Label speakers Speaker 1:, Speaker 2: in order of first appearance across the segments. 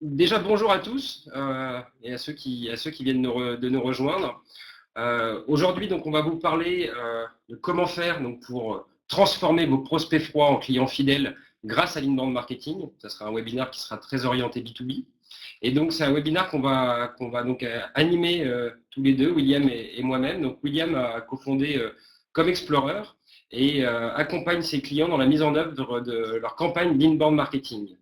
Speaker 1: Déjà, bonjour à tous et à ceux qui viennent de nous rejoindre. Aujourd'hui, donc, on va vous parler de comment faire donc, pour transformer vos prospects froids en clients fidèles grâce à l'inbound marketing. Ça sera un webinaire qui sera très orienté B2B. Et donc, c'est un webinaire qu'on va donc animer tous les deux, William et moi-même. Donc, William a cofondé Comme Explorer et accompagne ses clients dans la mise en œuvre de leur campagne d'inbound marketing.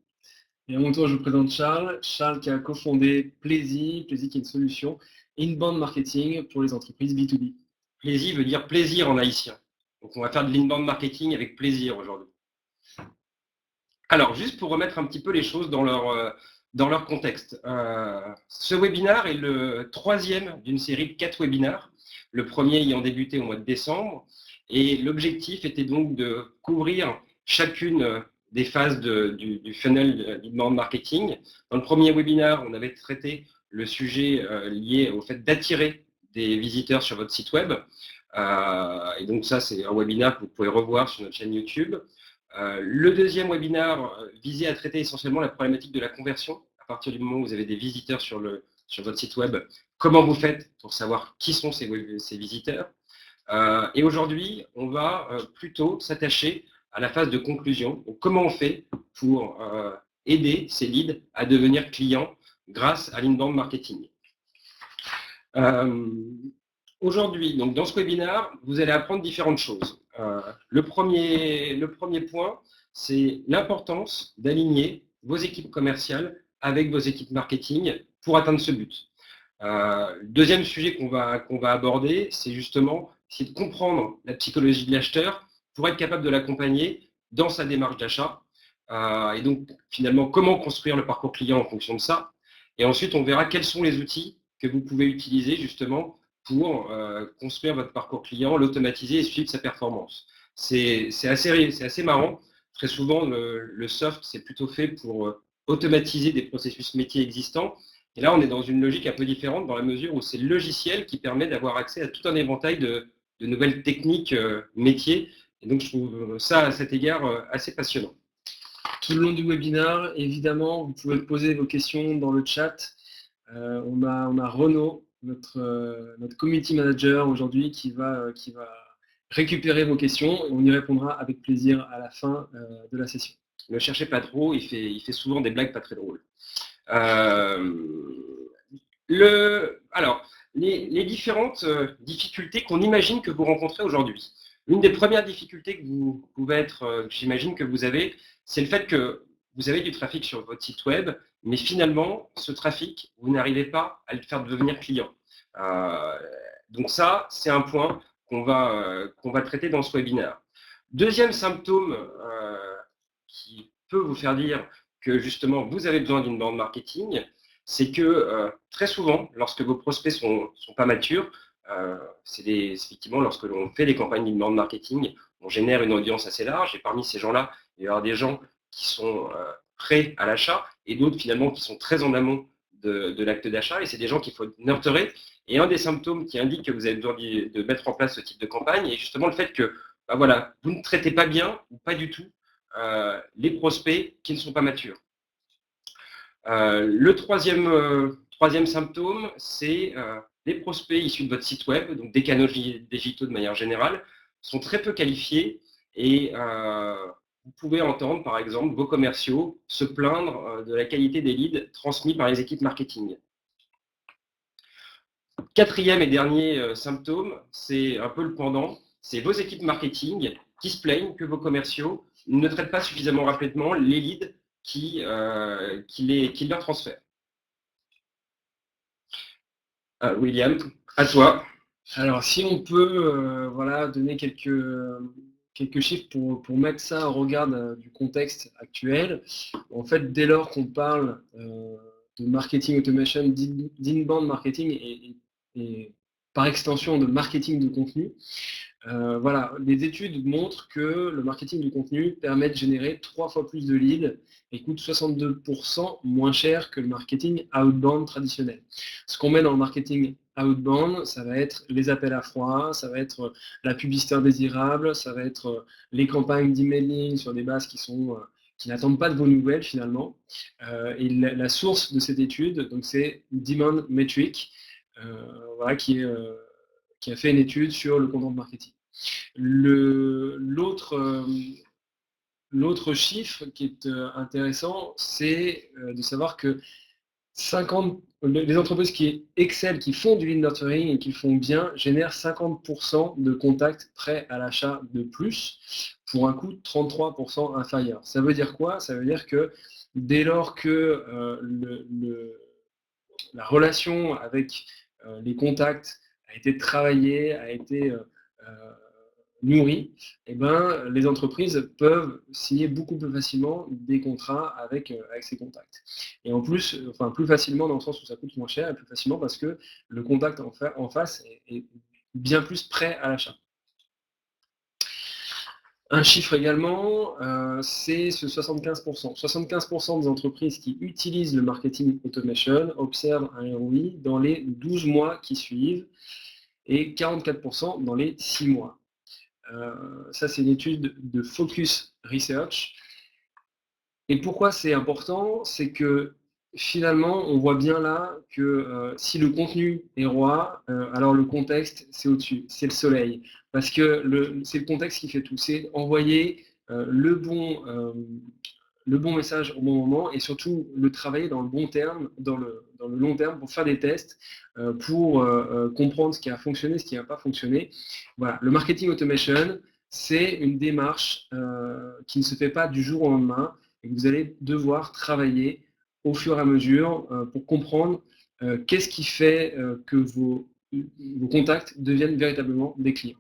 Speaker 2: Et à mon tour, je vous présente Charles. Charles qui a cofondé Plaisy qui est une solution inbound marketing pour les entreprises B2B.
Speaker 1: Plaisy veut dire plaisir en haïtien. Donc on va faire de l'inbound marketing avec plaisir aujourd'hui. Alors, juste pour remettre un petit peu les choses dans leur contexte. Ce webinaire est le troisième d'une série de 4 webinaires, le premier ayant débuté au mois de décembre. Et l'objectif était donc de couvrir chacune des phases du funnel d'inbound marketing. Dans le premier webinaire, on avait traité le sujet lié au fait d'attirer des visiteurs sur votre site web. Et donc ça, c'est un webinaire que vous pouvez revoir sur notre chaîne YouTube. Le deuxième webinaire visait à traiter essentiellement la problématique de la conversion. À partir du moment où vous avez des visiteurs sur votre site web, comment vous faites pour savoir qui sont ces visiteurs. Et aujourd'hui, on va plutôt s'attacher à la phase de conclusion. Donc, comment on fait pour aider ces leads à devenir clients grâce à l'inbound marketing. Aujourd'hui, donc dans ce webinaire, vous allez apprendre différentes choses. Le premier point, c'est l'importance d'aligner vos équipes commerciales avec vos équipes marketing pour atteindre ce but. Le deuxième sujet qu'on va aborder, c'est justement essayer de comprendre la psychologie de l'acheteur pour être capable de l'accompagner dans sa démarche d'achat. Et donc, finalement, comment construire le parcours client en fonction de ça. Et ensuite, on verra quels sont les outils que vous pouvez utiliser justement pour construire votre parcours client, l'automatiser et suivre sa performance. C'est assez marrant. Très souvent, le soft, c'est plutôt fait pour automatiser des processus métiers existants. Et là, on est dans une logique un peu différente dans la mesure où c'est le logiciel qui permet d'avoir accès à tout un éventail de nouvelles techniques métiers. Et donc, je trouve ça, à cet égard, assez passionnant.
Speaker 2: Tout le long du webinaire, évidemment, vous pouvez poser vos questions dans le chat. On a Renaud, notre community manager aujourd'hui, qui va récupérer vos questions et on y répondra avec plaisir à la fin de la session.
Speaker 1: Ne cherchez pas trop, il fait souvent des blagues pas très drôles. Alors, les différentes difficultés qu'on imagine que vous rencontrez aujourd'hui. L'une des premières difficultés que vous pouvez être, j'imagine que vous avez, c'est le fait que vous avez du trafic sur votre site web, mais finalement, ce trafic, vous n'arrivez pas à le faire devenir client. Donc ça, c'est un point qu'on va traiter dans ce webinaire. Deuxième symptôme qui peut vous faire dire que justement, vous avez besoin d'une bande marketing, c'est que très souvent, lorsque vos prospects sont pas matures, c'est effectivement lorsque l'on fait des campagnes d'inbound marketing, on génère une audience assez large et parmi ces gens-là, il va y avoir des gens qui sont prêts à l'achat et d'autres finalement qui sont très en amont de l'acte d'achat et c'est des gens qu'il faut nurturer. Et un des symptômes qui indique que vous avez besoin de mettre en place ce type de campagne est justement le fait que voilà, vous ne traitez pas bien ou pas du tout les prospects qui ne sont pas matures. Le troisième symptôme, c'est les prospects issus de votre site web, donc des canaux digitaux de manière générale, sont très peu qualifiés et vous pouvez entendre, par exemple, vos commerciaux se plaindre de la qualité des leads transmis par les équipes marketing. Quatrième et dernier symptôme, c'est un peu le pendant, c'est vos équipes marketing qui se plaignent que vos commerciaux ne traitent pas suffisamment rapidement les leads qui leur transfèrent. William, à toi.
Speaker 2: Alors, si on peut donner quelques chiffres pour mettre ça au regard du contexte actuel. En fait, dès lors qu'on parle de marketing automation, d'inbound marketing et par extension de marketing de contenu, les études montrent que le marketing du contenu permet de générer 3 fois plus de leads et coûte 62% moins cher que le marketing outbound traditionnel. Ce qu'on met dans le marketing outbound, ça va être les appels à froid, ça va être la publicité indésirable, ça va être les campagnes d'emailing sur des bases qui sont qui n'attendent pas de vos nouvelles finalement. Et la source de cette étude, donc c'est Demand Metric, voilà, qui a fait une étude sur le content marketing. L'autre chiffre qui est intéressant, c'est de savoir que les entreprises qui excellent, qui font du lead nurturing et qui le font bien, génèrent 50% de contacts prêts à l'achat de plus pour un coût 33% inférieur. Ça veut dire quoi? Ça veut dire que dès lors que la relation avec les contacts a été travaillée, a été nourrie, eh ben, les entreprises peuvent signer beaucoup plus facilement des contrats avec ces contacts. Et en plus, enfin plus facilement dans le sens où ça coûte moins cher, et plus facilement parce que le contact en face est bien plus prêt à l'achat. Un chiffre également, c'est ce 75%. 75% des entreprises qui utilisent le marketing automation observent un ROI dans les 12 mois qui suivent et 44% dans les 6 mois. Ça, c'est une étude de Focus Research. Et pourquoi c'est important? C'est que finalement, on voit bien là que si le contenu est roi, alors le contexte, c'est au-dessus, c'est le soleil. Parce que c'est le contexte qui fait tout. C'est envoyer le bon message au bon moment et surtout le travailler dans le bon terme, dans le long terme pour faire des tests, pour comprendre ce qui a fonctionné, ce qui n'a pas fonctionné. Voilà, le marketing automation, c'est une démarche qui ne se fait pas du jour au lendemain et que vous allez devoir travailler au fur et à mesure pour comprendre qu'est-ce qui fait que vos contacts deviennent véritablement des clients.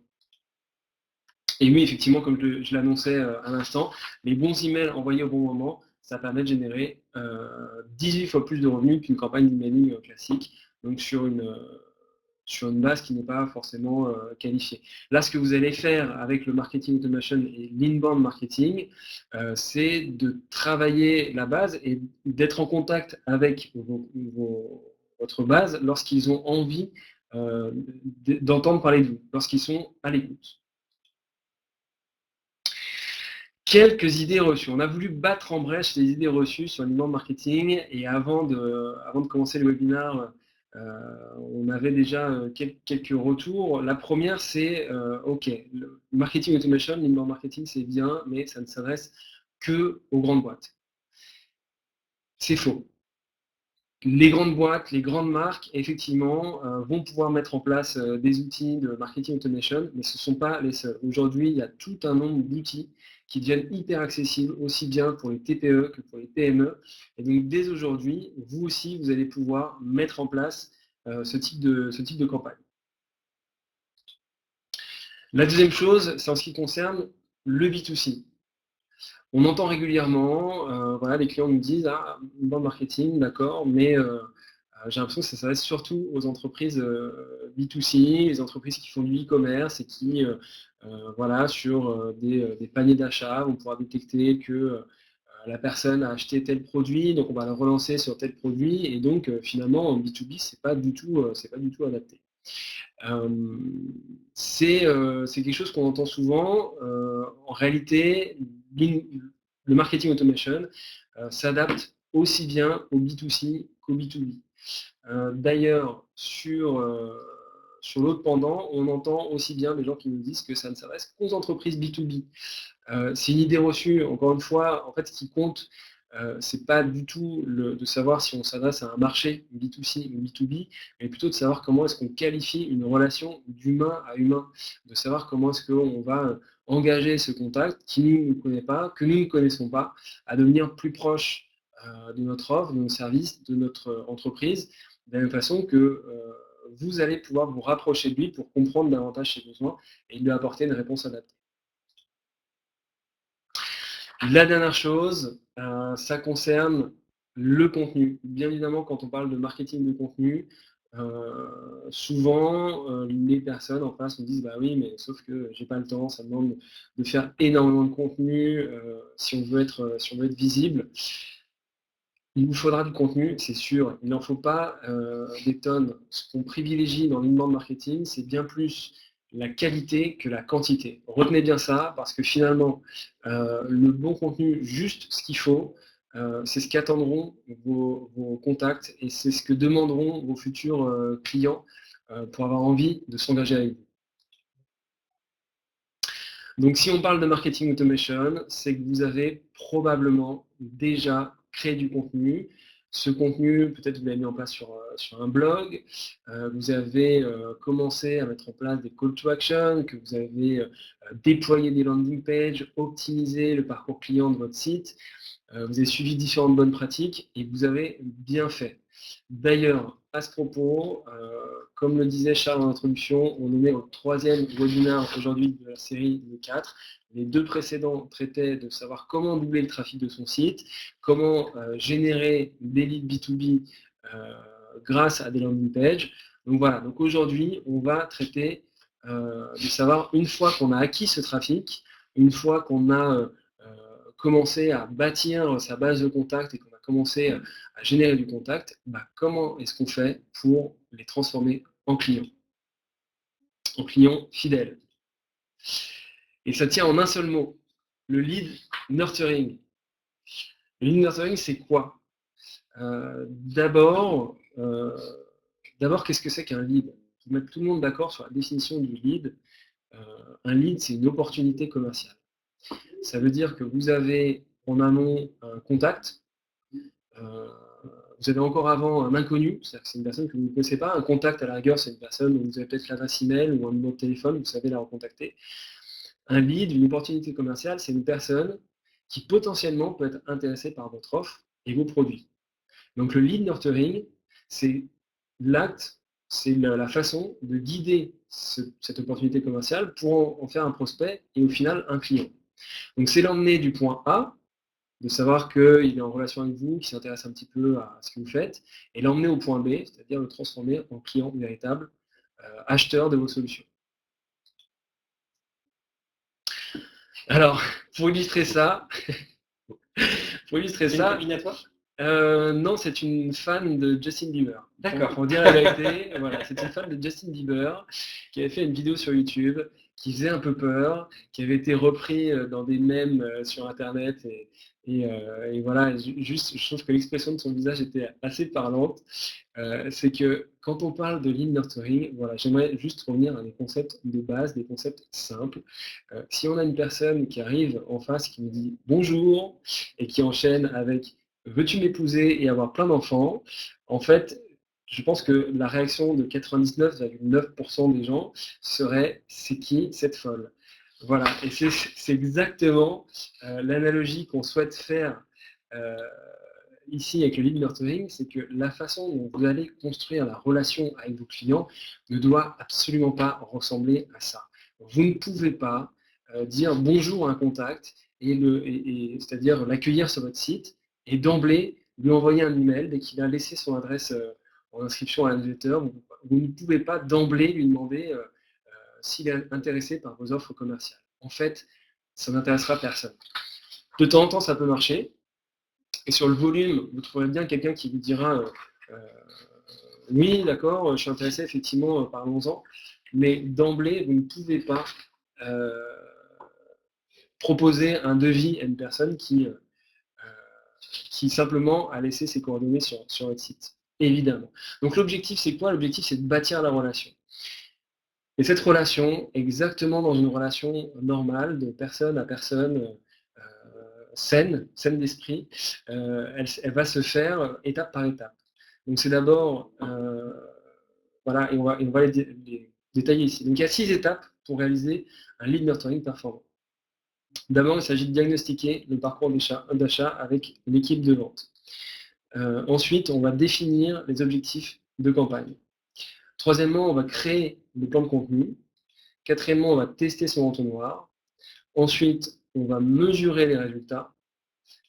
Speaker 2: Et oui, effectivement, comme je l'annonçais à l'instant, les bons emails envoyés au bon moment, ça permet de générer 18 fois plus de revenus qu'une campagne d'emailing classique, donc sur une base qui n'est pas forcément qualifiée. Là, ce que vous allez faire avec le marketing automation et l'inbound marketing, c'est de travailler la base et d'être en contact avec votre base lorsqu'ils ont envie d'entendre parler de vous, lorsqu'ils sont à l'écoute. Quelques idées reçues. On a voulu battre en brèche les idées reçues sur l'inbound marketing et avant de commencer le webinaire, on avait déjà quelques retours. La première, c'est OK, le marketing automation, l'inbound marketing, c'est bien, mais ça ne s'adresse que aux grandes boîtes. C'est faux. Les grandes boîtes, les grandes marques, effectivement, vont pouvoir mettre en place des outils de marketing automation, mais ce ne sont pas les seuls. Aujourd'hui, il y a tout un nombre d'outils qui deviennent hyper accessibles, aussi bien pour les TPE que pour les PME. Et donc, dès aujourd'hui, vous aussi, vous allez pouvoir mettre en place ce type de campagne. La deuxième chose, c'est en ce qui concerne le B2C. On entend régulièrement, voilà, les clients nous disent « Ah, inbound marketing, d'accord, mais j'ai l'impression que ça s'adresse surtout aux entreprises B2C, les entreprises qui font du e-commerce et qui, voilà, sur des paniers d'achat, on pourra détecter que la personne a acheté tel produit, donc on va le relancer sur tel produit, et donc finalement en B2B, c'est pas du tout adapté. C'est quelque chose qu'on entend souvent. En réalité, le marketing automation s'adapte aussi bien au B2C qu'au B2B. D'ailleurs, sur l'autre pendant, on entend aussi bien des gens qui nous disent que ça ne s'adresse qu'aux entreprises B2B. C'est une idée reçue, encore une fois, en fait, ce qui compte, c'est pas du tout de savoir si on s'adresse à un marché B2C ou B2B, mais plutôt de savoir comment est-ce qu'on qualifie une relation d'humain à humain, de savoir comment est-ce qu'on va engager ce contact qui ne nous connaît pas, que nous ne connaissons pas, à devenir plus proche de notre offre, de nos services, de notre entreprise, de la même façon que vous allez pouvoir vous rapprocher de lui pour comprendre davantage ses besoins et lui apporter une réponse adaptée. La dernière chose, ça concerne le contenu. Bien évidemment, quand on parle de marketing de contenu, souvent les personnes en face nous disent bah oui, mais sauf que j'ai pas le temps, ça demande de faire énormément de contenu si on veut être visible. Il vous faudra du contenu, c'est sûr. Il n'en faut pas des tonnes. Ce qu'on privilégie dans l'inbound marketing, c'est bien plus la qualité que la quantité. Retenez bien ça, parce que finalement, le bon contenu, juste ce qu'il faut, c'est ce qu'attendront vos contacts et c'est ce que demanderont vos futurs clients pour avoir envie de s'engager avec vous. Donc si on parle de marketing automation, c'est que vous avez probablement déjà créé du contenu. Ce contenu, peut-être vous l'avez mis en place sur un blog, vous avez commencé à mettre en place des call to action, que vous avez déployé des landing pages, optimisé le parcours client de votre site, vous avez suivi différentes bonnes pratiques et vous avez bien fait. D'ailleurs, à ce propos, comme le disait Charles en introduction, on en est au 3e webinaire aujourd'hui de la série de 4. Les 2 précédents traitaient de savoir comment doubler le trafic de son site, comment générer des leads B2B grâce à des landing pages. Donc voilà, donc aujourd'hui, on va traiter de savoir, une fois qu'on a acquis ce trafic, une fois qu'on a commencé à bâtir sa base de contact et qu'on a commencé à générer du contact, comment est-ce qu'on fait pour les transformer en clients fidèles? Et ça tient en un seul mot, le lead nurturing. Le lead nurturing, c'est quoi? D'abord, qu'est-ce que c'est qu'un lead? Pour mettre tout le monde d'accord sur la définition du lead, un lead, c'est une opportunité commerciale. Ça veut dire que vous avez en amont un contact, vous avez encore avant un inconnu, c'est-à-dire que c'est une personne que vous ne connaissez pas. Un contact, à la rigueur, c'est une personne où vous avez peut-être l'adresse email ou un numéro de téléphone, vous savez la recontacter. Un lead, une opportunité commerciale, c'est une personne qui potentiellement peut être intéressée par votre offre et vos produits. Donc le lead nurturing, c'est l'acte, c'est la façon de guider cette opportunité commerciale pour en faire un prospect et au final un client. Donc c'est l'emmener du point A, de savoir qu'il est en relation avec vous, qu'il s'intéresse un petit peu à ce que vous faites, et l'emmener au point B, c'est-à-dire le transformer en client véritable, acheteur de vos solutions. Alors, pour illustrer ça,
Speaker 1: C'est une copine à toi?
Speaker 2: Non, c'est une fan de Justin Bieber.
Speaker 1: D'accord.
Speaker 2: Pour dire la vérité, voilà, c'est une fan de Justin Bieber qui avait fait une vidéo sur YouTube qui faisait un peu peur, qui avait été repris dans des mèmes sur Internet et voilà, juste, je trouve que l'expression de son visage était assez parlante. C'est que quand on parle de lead nurturing, voilà, j'aimerais juste revenir à des concepts de base, des concepts simples. Si on a une personne qui arrive en face qui nous dit bonjour et qui enchaîne avec veux-tu m'épouser et avoir plein d'enfants, en fait, je pense que la réaction de 99,9% des gens serait c'est qui cette folle? Voilà, et c'est exactement l'analogie qu'on souhaite faire ici avec le lead nurturing, c'est que la façon dont vous allez construire la relation avec vos clients ne doit absolument pas ressembler à ça. Vous ne pouvez pas dire bonjour à un contact c'est-à-dire l'accueillir sur votre site et d'emblée lui envoyer un email dès qu'il a laissé son adresse en inscription à la newsletter. Vous ne pouvez pas d'emblée lui demander s'il est intéressé par vos offres commerciales. En fait, ça n'intéressera personne. De temps en temps, ça peut marcher. Et sur le volume, vous trouverez bien quelqu'un qui vous dira oui, d'accord, je suis intéressé, effectivement, parlons-en. Mais d'emblée, vous ne pouvez pas proposer un devis à une personne qui simplement a laissé ses coordonnées sur votre site. Évidemment. Donc l'objectif, c'est quoi? L'objectif, c'est de bâtir la relation. Et cette relation, exactement dans une relation normale, de personne à personne, saine d'esprit, elle va se faire étape par étape. Donc c'est d'abord, voilà, et on va les détailler ici. Donc il y a 6 étapes pour réaliser un lead nurturing performant. D'abord, il s'agit de diagnostiquer le parcours d'achat avec l'équipe de vente. Ensuite, on va définir les objectifs de campagne. Troisièmement, on va créer le plan de contenu. Quatrièmement, on va tester son entonnoir. Ensuite, on va mesurer les résultats.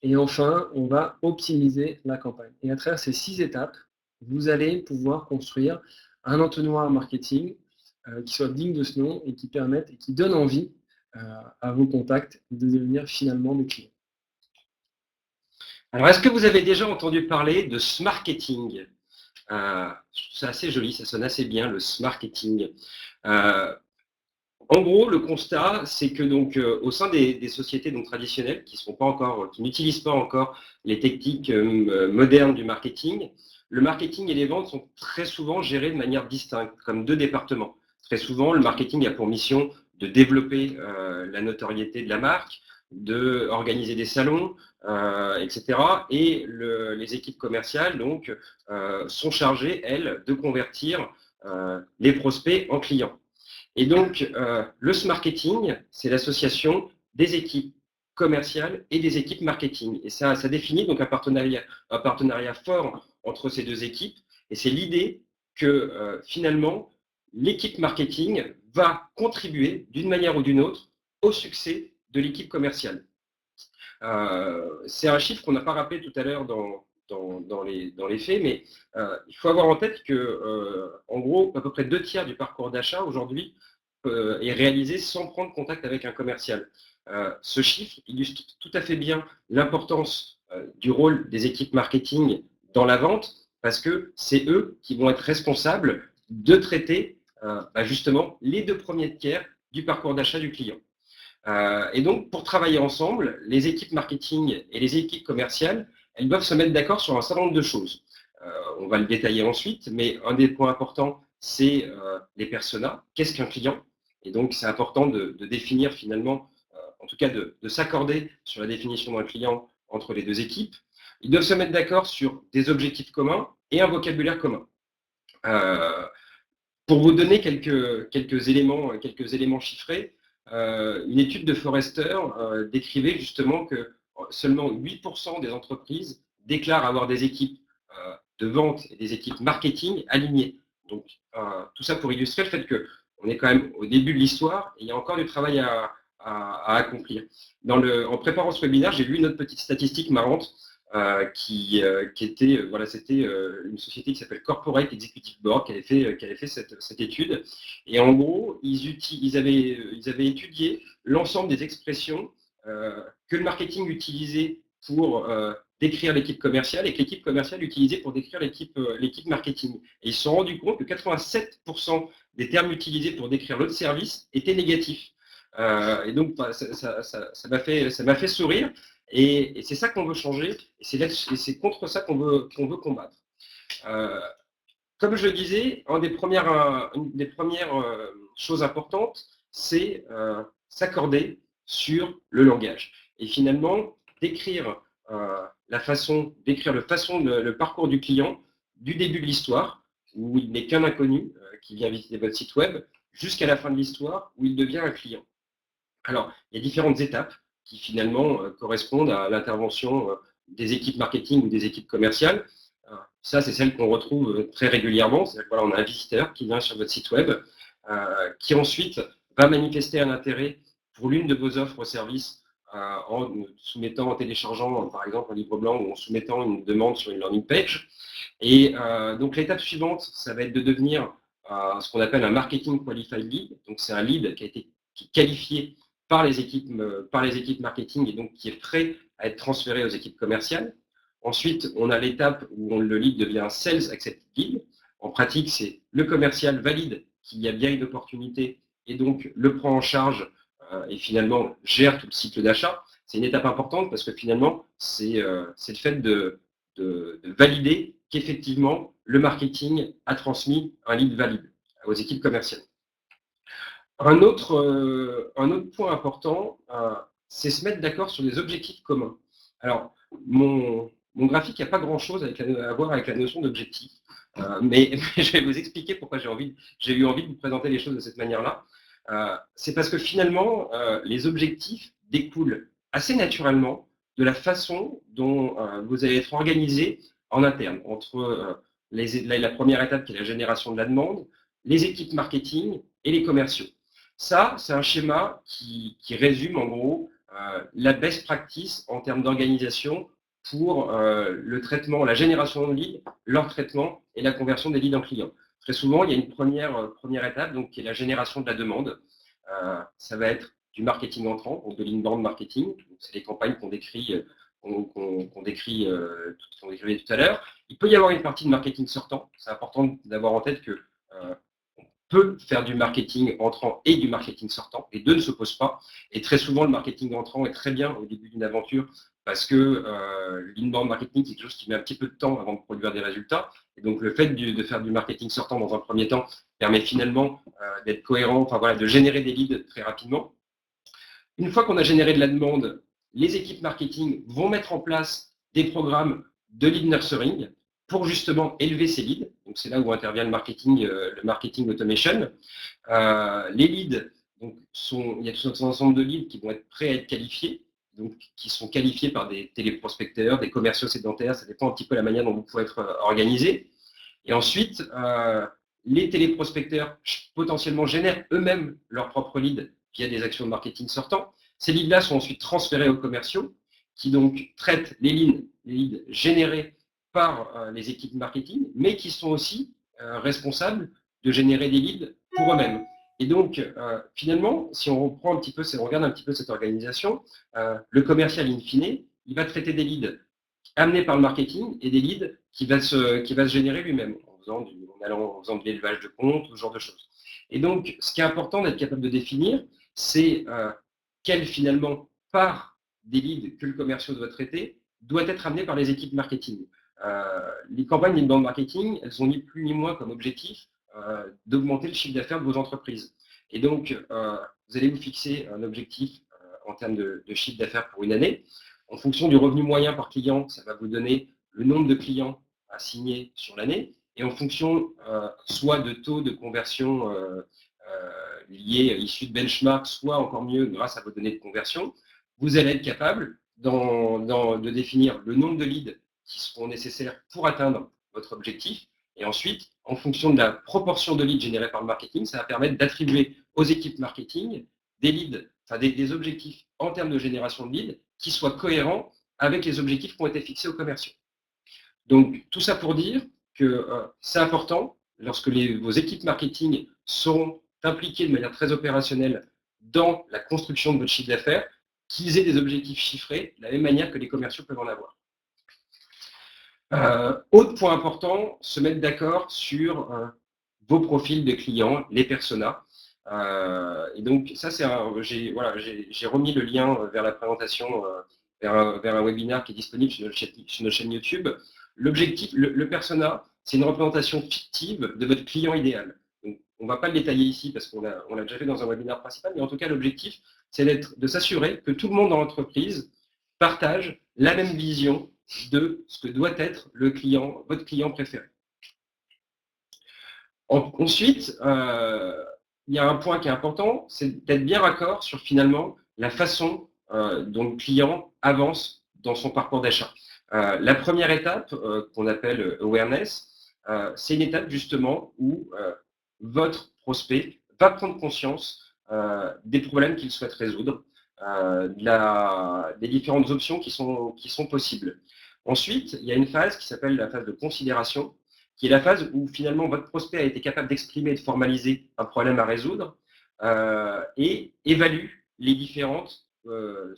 Speaker 2: Et enfin, on va optimiser la campagne. Et à travers ces 6 étapes, vous allez pouvoir construire un entonnoir marketing qui soit digne de ce nom et qui permette et qui donne envie à vos contacts de devenir finalement des clients.
Speaker 1: Alors, est-ce que vous avez déjà entendu parler de smarketing? C'est assez joli, ça sonne assez bien, le smarketing. En gros, le constat, c'est que donc au sein des sociétés donc traditionnelles qui n'utilisent pas encore les techniques modernes du marketing, le marketing et les ventes sont très souvent gérés de manière distincte, comme deux départements. Très souvent, le marketing a pour mission de développer la notoriété de la marque, de organiser des salons, etc. Et les équipes commerciales donc sont chargées, elles, de convertir les prospects en clients. Et donc, le marketing, c'est l'association des équipes commerciales et des équipes marketing. Et ça définit donc un partenariat fort entre ces deux équipes. Et c'est l'idée que finalement, l'équipe marketing va contribuer d'une manière ou d'une autre au succès de l'équipe commerciale. C'est un chiffre qu'on n'a pas rappelé tout à l'heure dans les faits, mais il faut avoir en tête que, en gros, à peu près 2 tiers du parcours d'achat aujourd'hui est réalisé sans prendre contact avec un commercial. Ce chiffre illustre tout à fait bien l'importance du rôle des équipes marketing dans la vente, parce que c'est eux qui vont être responsables de traiter justement les 2 premiers tiers du parcours d'achat du client. Et donc, pour travailler ensemble, les équipes marketing et les équipes commerciales, elles doivent se mettre d'accord sur un certain nombre de choses. On va le détailler ensuite, mais un des points importants, c'est les personas. Qu'est-ce qu'un client? Et donc, c'est important de définir finalement, en tout cas de s'accorder sur la définition d'un client entre les deux équipes. Ils doivent se mettre d'accord sur des objectifs communs et un vocabulaire commun. Pour vous donner quelques éléments chiffrés, une étude de Forrester décrivait justement que seulement 8% des entreprises déclarent avoir des équipes de vente et des équipes marketing alignées. Donc, tout ça pour illustrer le fait qu'on est quand même au début de l'histoire et il y a encore du travail à accomplir. En préparant ce webinaire, j'ai vu une autre petite statistique marrante qui était, voilà, c'était une société qui s'appelle Corporate Executive Board qui avait fait cette étude. Et en gros, ils avaient étudié l'ensemble des expressions que le marketing utilisait pour décrire l'équipe commerciale et que l'équipe commerciale utilisait pour décrire l'équipe marketing. Et ils se sont rendus compte que 87% des termes utilisés pour décrire l'autre service étaient négatifs. Et donc, ça m'a fait sourire. Et c'est ça qu'on veut changer, et c'est contre ça qu'on veut combattre. Comme je le disais, une des premières choses importantes, c'est s'accorder sur le langage. Et finalement, décrire le parcours du client du début de l'histoire, où il n'est qu'un inconnu qui vient visiter votre site web, jusqu'à la fin de l'histoire, où il devient un client. Alors, il y a différentes étapes qui finalement correspondent à l'intervention des équipes marketing ou des équipes commerciales. Ça, c'est celle qu'on retrouve très régulièrement. C'est-à-dire qu'on a un visiteur qui vient sur votre site web, qui ensuite va manifester un intérêt pour l'une de vos offres ou services en téléchargeant par exemple un livre blanc ou en soumettant une demande sur une landing page. Et donc l'étape suivante, ça va être de devenir ce qu'on appelle un marketing qualified lead. Donc c'est un lead qui est qualifié par les équipes marketing et donc qui est prêt à être transféré aux équipes commerciales. Ensuite, on a l'étape où le lead devient un Sales Accepted Lead. En pratique, c'est le commercial valide qu'il y a bien une opportunité et donc le prend en charge et finalement gère tout le cycle d'achat. C'est une étape importante parce que finalement, c'est le fait de valider qu'effectivement, le marketing a transmis un lead valide aux équipes commerciales. Un autre point important, c'est se mettre d'accord sur des objectifs communs. Alors, mon graphique n'a pas grand-chose à voir avec la notion d'objectif, mais je vais vous expliquer pourquoi j'ai eu envie de vous présenter les choses de cette manière-là. C'est parce que finalement, les objectifs découlent assez naturellement de la façon dont vous allez être organisé en interne, entre la première étape qui est la génération de la demande, les équipes marketing et les commerciaux. Ça, c'est un schéma qui résume en gros la best practice en termes d'organisation pour le traitement, la génération de leads, leur traitement et la conversion des leads en clients. Très souvent, il y a une première étape donc, qui est la génération de la demande. Ça va être du marketing entrant, donc de l'inbound marketing. C'est les campagnes qu'on décrivait tout à l'heure. Il peut y avoir une partie de marketing sortant. C'est important d'avoir en tête que peut faire du marketing entrant et du marketing sortant. Les deux ne s'opposent pas. Et très souvent, le marketing entrant est très bien au début d'une aventure parce que l'inbound marketing, c'est quelque chose qui met un petit peu de temps avant de produire des résultats. Et donc, le fait de faire du marketing sortant dans un premier temps permet finalement d'être cohérent, enfin voilà, de générer des leads très rapidement. Une fois qu'on a généré de la demande, les équipes marketing vont mettre en place des programmes de lead nurturing pour justement élever ces leads. Donc c'est là où intervient le marketing automation. Les leads, donc, il y a tout un ensemble de leads qui vont être prêts à être qualifiés, donc qui sont qualifiés par des téléprospecteurs, des commerciaux sédentaires, ça dépend un petit peu de la manière dont vous pouvez être organisé. Et ensuite, les téléprospecteurs potentiellement génèrent eux-mêmes leurs propres leads via des actions de marketing sortant. Ces leads-là sont ensuite transférés aux commerciaux qui donc traitent les leads générés par les équipes marketing, mais qui sont aussi responsables de générer des leads pour eux-mêmes. Et donc, finalement, si on reprend un petit peu, on regarde un petit peu cette organisation, le commercial in fine, il va traiter des leads amenés par le marketing et des leads qui va se générer lui-même en faisant de l'élevage de comptes, ce genre de choses. Et donc, ce qui est important d'être capable de définir, c'est quelle finalement part des leads que le commercial doit traiter doit être amenée par les équipes marketing. Les campagnes d'inbound marketing, elles ont ni plus ni moins comme objectif d'augmenter le chiffre d'affaires de vos entreprises. Et donc, vous allez vous fixer un objectif en termes de chiffre d'affaires pour une année. En fonction du revenu moyen par client, ça va vous donner le nombre de clients à signer sur l'année. Et en fonction soit de taux de conversion liés, issus de benchmark, soit encore mieux grâce à vos données de conversion, vous allez être capable de définir le nombre de leads qui seront nécessaires pour atteindre votre objectif. Et ensuite, en fonction de la proportion de leads générés par le marketing, ça va permettre d'attribuer aux équipes marketing des leads, enfin des objectifs en termes de génération de leads qui soient cohérents avec les objectifs qui ont été fixés aux commerciaux. Donc, tout ça pour dire que c'est important, lorsque vos équipes marketing seront impliquées de manière très opérationnelle dans la construction de votre chiffre d'affaires, qu'ils aient des objectifs chiffrés de la même manière que les commerciaux peuvent en avoir. Autre point important, se mettre d'accord sur vos profils de clients, les personas. Et donc, ça, j'ai remis le lien vers la présentation, vers un webinaire qui est disponible sur notre chaîne YouTube. L'objectif, le persona, c'est une représentation fictive de votre client idéal. Donc, on ne va pas le détailler ici parce qu'on l'a déjà fait dans un webinaire principal, mais en tout cas, l'objectif, c'est de s'assurer que tout le monde dans l'entreprise partage la même vision de ce que doit être votre client préféré. Ensuite, il y a un point qui est important, c'est d'être bien raccord sur finalement la façon dont le client avance dans son parcours d'achat. La première étape, qu'on appelle awareness, c'est une étape justement où votre prospect va prendre conscience des problèmes qu'il souhaite résoudre, des différentes options qui sont possibles. Ensuite, il y a une phase qui s'appelle la phase de considération, qui est la phase où finalement votre prospect a été capable d'exprimer et de formaliser un problème à résoudre et évalue les différentes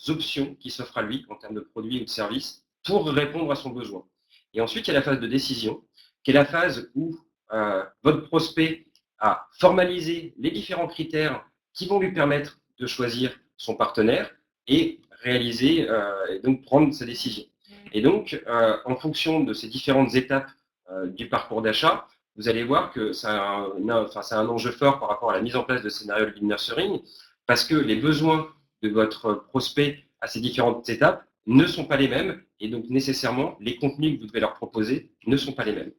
Speaker 1: options qui s'offrent à lui en termes de produits ou de services pour répondre à son besoin. Et ensuite, il y a la phase de décision, qui est la phase où votre prospect a formalisé les différents critères qui vont lui permettre de choisir son partenaire et réaliser et donc prendre sa décision. Et donc, en fonction de ces différentes étapes du parcours d'achat, vous allez voir que c'est un enjeu fort par rapport à la mise en place de scénarios de lead nurturing, parce que les besoins de votre prospect à ces différentes étapes ne sont pas les mêmes, et donc nécessairement, les contenus que vous devez leur proposer ne sont pas les mêmes.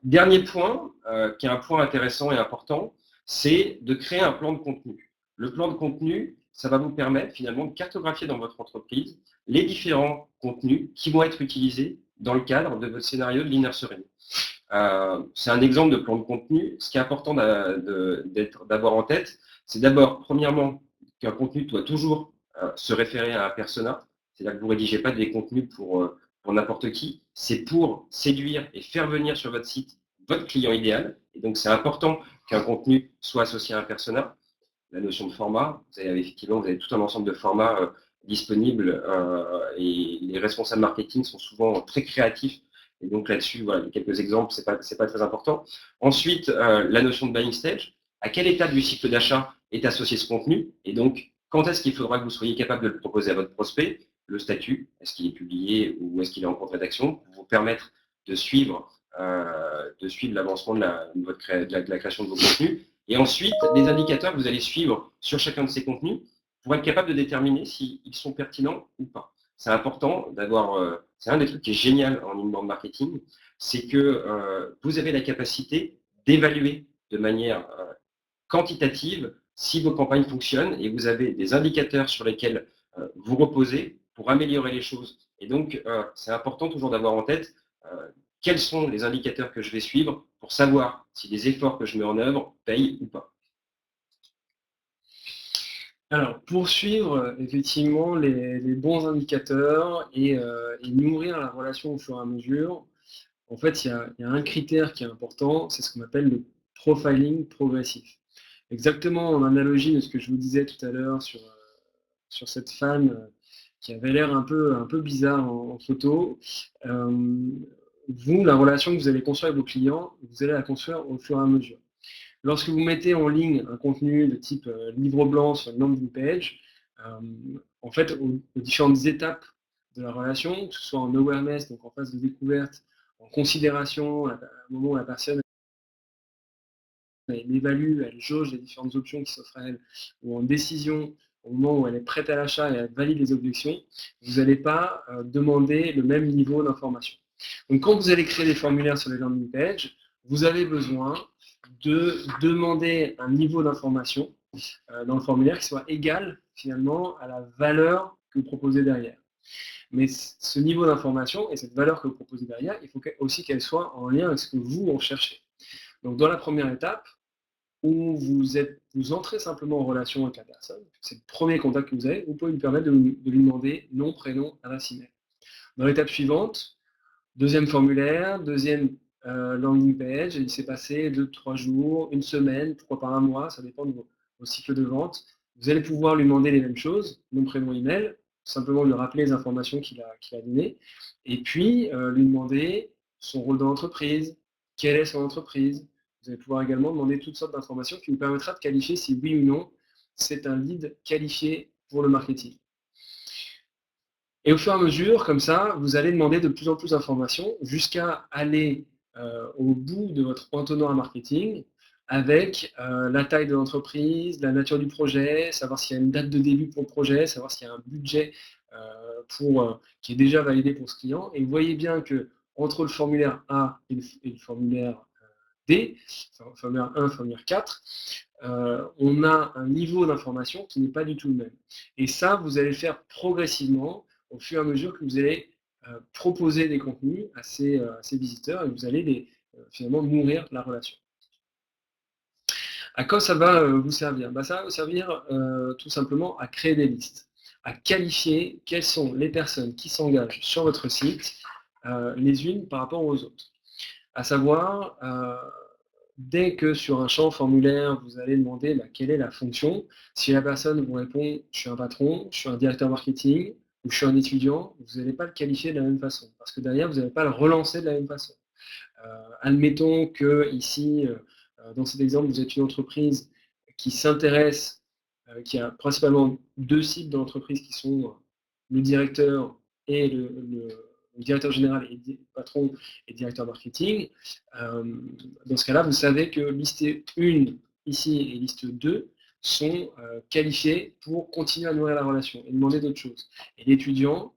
Speaker 1: Dernier point, qui est un point intéressant et important, c'est de créer un plan de contenu. Le plan de contenu, ça va vous permettre finalement de cartographier dans votre entreprise les différents contenus qui vont être utilisés dans le cadre de votre scénario de lead nurturing. C'est un exemple de plan de contenu. Ce qui est important d'avoir en tête, c'est d'abord, premièrement, qu'un contenu doit toujours se référer à un persona. C'est-à-dire que vous ne rédigez pas des contenus pour n'importe qui. C'est pour séduire et faire venir sur votre site votre client idéal. Et donc, c'est important qu'un contenu soit associé à un persona. La notion de format, vous avez tout un ensemble de formats disponibles et les responsables marketing sont souvent très créatifs Et donc là-dessus, voilà, quelques exemples, c'est pas très important. Ensuite, la notion de buying stage. À quelle étape du cycle d'achat est associé ce contenu? Et donc, quand est-ce qu'il faudra que vous soyez capable de le proposer à votre prospect? Le statut, est-ce qu'il est publié ou est-ce qu'il est en cours de rédaction, pour vous permettre de suivre l'avancement de la création de vos contenus. Et ensuite, des indicateurs que vous allez suivre sur chacun de ces contenus pour être capable de déterminer s'ils sont pertinents ou pas. C'est important d'avoir, c'est un des trucs qui est génial en inbound marketing, c'est que vous avez la capacité d'évaluer de manière quantitative si vos campagnes fonctionnent et vous avez des indicateurs sur lesquels vous reposez pour améliorer les choses. Et donc, c'est important toujours d'avoir en tête quels sont les indicateurs que je vais suivre pour savoir si les efforts que je mets en œuvre payent ou pas.
Speaker 2: Alors, pour suivre effectivement les bons indicateurs et nourrir la relation au fur et à mesure, en fait, il y a un critère qui est important, c'est ce qu'on appelle le profiling progressif. Exactement en analogie de ce que je vous disais tout à l'heure sur cette femme qui avait l'air un peu bizarre en photo. Vous, la relation que vous allez construire avec vos clients, vous allez la construire au fur et à mesure. Lorsque vous mettez en ligne un contenu de type livre blanc sur une landing page, en fait, aux différentes étapes de la relation, que ce soit en awareness, donc en phase de découverte, en considération, à un moment où la personne elle évalue, elle jauge les différentes options qui s'offrent à elle, ou en décision, au moment où elle est prête à l'achat et elle valide les objections, vous n'allez pas demander le même niveau d'information. Donc quand vous allez créer des formulaires sur les landing pages, vous avez besoin de demander un niveau d'information dans le formulaire qui soit égal finalement à la valeur que vous proposez derrière. Mais ce niveau d'information et cette valeur que vous proposez derrière, il faut aussi qu'elle soit en lien avec ce que vous recherchez. Donc dans la première étape, où vous entrez simplement en relation avec la personne, c'est le premier contact que vous avez, vous pouvez lui permettre de lui demander nom, prénom, adresse email. Dans l'étape suivante, deuxième formulaire, deuxième landing page, il s'est passé 2-3 jours, une semaine, pourquoi pas un mois, ça dépend de vos cycles de vente. Vous allez pouvoir lui demander les mêmes choses, nom, prénom, email, simplement lui rappeler les informations qu'il a données, et puis lui demander son rôle dans l'entreprise, quelle est son entreprise. Vous allez pouvoir également demander toutes sortes d'informations qui vous permettra de qualifier si oui ou non c'est un lead qualifié pour le marketing. Et au fur et à mesure, comme ça, vous allez demander de plus en plus d'informations jusqu'à aller au bout de votre entonnoir marketing avec la taille de l'entreprise, la nature du projet, savoir s'il y a une date de début pour le projet, savoir s'il y a un budget qui est déjà validé pour ce client. Et vous voyez bien que entre le formulaire A et le formulaire D, formulaire 1, formulaire 4, on a un niveau d'information qui n'est pas du tout le même. Et ça, vous allez le faire progressivement au fur et à mesure que vous allez proposer des contenus à ces visiteurs et vous allez finalement nourrir la relation. À quoi ça va vous servir? Ça va vous servir tout simplement à créer des listes, à qualifier quelles sont les personnes qui s'engagent sur votre site les unes par rapport aux autres. À savoir, dès que sur un champ formulaire, vous allez demander quelle est la fonction, si la personne vous répond « je suis un patron, je suis un directeur marketing » ou « je suis un étudiant », vous n'allez pas le qualifier de la même façon, parce que derrière, vous n'allez pas le relancer de la même façon. Admettons que ici, dans cet exemple, vous êtes une entreprise qui s'intéresse, qui a principalement deux cibles dans l'entreprise qui sont le directeur et le directeur général et patron et directeur marketing. Dans ce cas-là, vous savez que liste 1 ici et liste 2 sont qualifiés pour continuer à nourrir la relation et demander d'autres choses. Et l'étudiant,